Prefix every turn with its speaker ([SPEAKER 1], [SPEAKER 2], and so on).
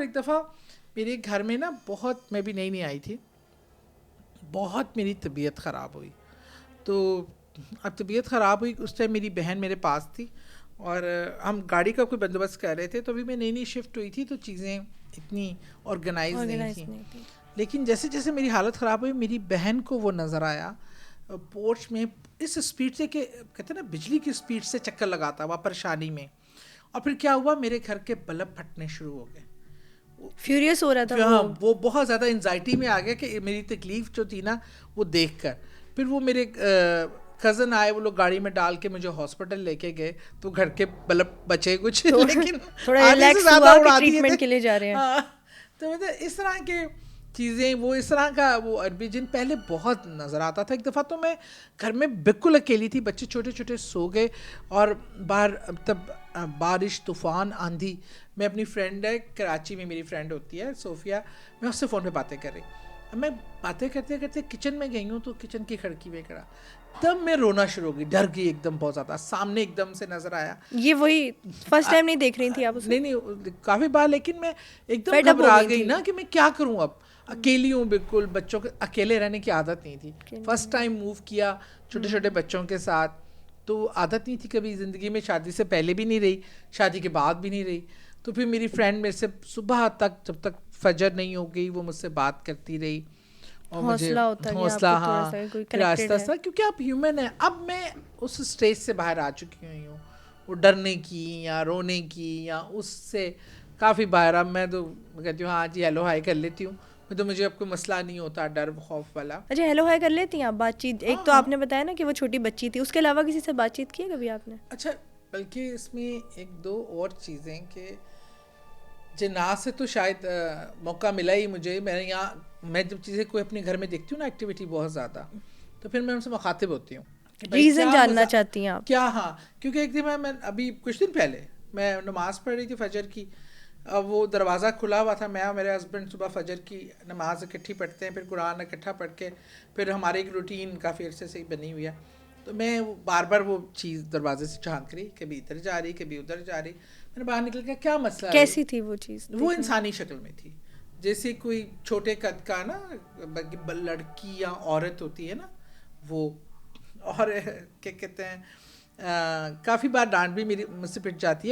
[SPEAKER 1] ایک دفعہ میرے گھر میں نا بہت، میں بھی نئی نئی آئی تھی، بہت میری طبیعت خراب ہوئی. تو اب طبیعت خراب ہوئی، اس ٹائم میری بہن میرے پاس تھی اور ہم گاڑی کا کوئی بندوبست کر رہے تھے. تو ابھی میں نئی نئی شفٹ ہوئی تھی تو چیزیں اتنی آرگنائز نہیں تھیں. لیکن جیسے جیسے میری حالت خراب ہوئی، میری بہن کو وہ نظر آیا پورچ میں اس اسپیڈ سے کہ کہتے ہیں نا بجلی کی اسپیڈ سے چکر لگاتا ہوا پریشانی میں. اور پھر کیا ہوا، میرے گھر کے بلب پھٹنے شروع ہو گئے.
[SPEAKER 2] فیوریس ہو رہا تھا
[SPEAKER 1] وہ بہت زیادہ انزائٹی میں آ گیا کہ میری تکلیف جو تھی نا وہ دیکھ کر. پھر وہ میرے کزن آئے، وہ لوگ گاڑی میں ڈال کے مجھے ہاسپٹل لے کے گئے. تو گھر کے بلب بچے کچھ، لیکن آدھے سے زیادہ اڑا دیے تھے.
[SPEAKER 2] کے لیے جا رہے ہیں.
[SPEAKER 1] تو مطلب اس طرح کے چیزیں، وہ اس طرح کا وہ عربی جن پہلے بہت نظر آتا تھا. ایک دفعہ تو میں گھر میں بالکل اکیلی تھی، بچے چھوٹے چھوٹے سو گئے اور باہر تب بارش، طوفان، آندھی. میں اپنی فرینڈ ہے کراچی میں، میری فرینڈ ہوتی ہے صوفیہ، میں اس سے فون پہ باتیں کر رہی. میں باتیں کرتے کرتے کچن میں گئی ہوں تو کچن کی کھڑکی میں کھڑا، تب میں رونا شروع ہو گئی، ڈر گئی ایک دم بہت زیادہ. سامنے ایک دم سے نظر آیا.
[SPEAKER 2] یہ وہی فرسٹ ٹائم نہیں دیکھ رہی تھی آپ؟
[SPEAKER 1] نہیں کافی بار، لیکن میں ایک دم گھبرا گئی نا کہ میں کیا کروں. اب اکیلی ہوں بالکل، بچوں کے اکیلے رہنے کی عادت نہیں تھی. فرسٹ ٹائم موو کیا چھوٹے چھوٹے بچوں کے ساتھ، تو عادت نہیں تھی کبھی زندگی میں. شادی سے پہلے بھی نہیں رہی، شادی کے بعد بھی نہیں رہی. تو پھر میری فرینڈ میرے سے صبح تک، جب تک فجر نہیں ہو گئی، وہ مجھ سے بات کرتی رہی اور مجھے حوصلہ. ہاں پھر آہستہ آہستہ، کیونکہ آپ ہیومن ہیں. اب میں اس اسٹیج سے باہر آ چکی ہوئی ہوں، وہ ڈرنے کی یا رونے کی یا اس سے کافی باہر. اب میں تو کہتی ہوں ہاں جی ہیلو ہائی کر لیتی ہوں، تو مجھے اب کوئی مسئلہ نہیں ہوتا ڈر خوف والا.
[SPEAKER 2] اچھا ہیلو ہائی کر لیتی ہیں آپ؟ بات چیت ایک تو آپ نے بتایا نا کہ وہ چھوٹی بچی تھی، اس کے علاوہ کسی سے بات چیت کی ہے کبھی آپ نے؟
[SPEAKER 1] اچھا، بلکہ اس میں ایک دو اور چیزیں کہ جناح سے تو شاید موقع ملا ہی مجھے. میں یہاں، میں جب چیزیں کوئی اپنے گھر میں دیکھتی ہوں نا ایکٹیویٹی بہت زیادہ، تو پھر میں ان سے مخاطب ہوتی ہوں.
[SPEAKER 2] ریزن جاننا چاہتی ہیں آپ
[SPEAKER 1] کیا؟ ہاں، کیونکہ ایک دن میں ابھی کچھ دن پہلے میں نماز پڑھ رہی تھی فجر کی. وہ دروازہ کھلا ہوا تھا، میں اور میرے ہسبینڈ صبح فجر کی نماز اکٹھی پڑھتے ہیں، پھر قرآن اکٹھا پڑھ کے پھر ہماری ایک روٹین کافی عرصے سے بنی ہوئی ہے. تو میں بار بار وہ چیز دروازے سے چاند کری، کبھی ادھر جا رہی کبھی ادھر جا رہی. میں نے باہر نکل کے کیا مسئلہ ہے؟
[SPEAKER 2] کیسی تھی وہ چیز؟
[SPEAKER 1] وہ انسانی شکل میں تھی، جیسے کوئی چھوٹے قد کا نا لڑکی یا عورت ہوتی ہے نا وہ. اور کیا کہتے ہیں، کافی بار ڈانٹ بھی میری مجھ سے پٹ جاتی ہے.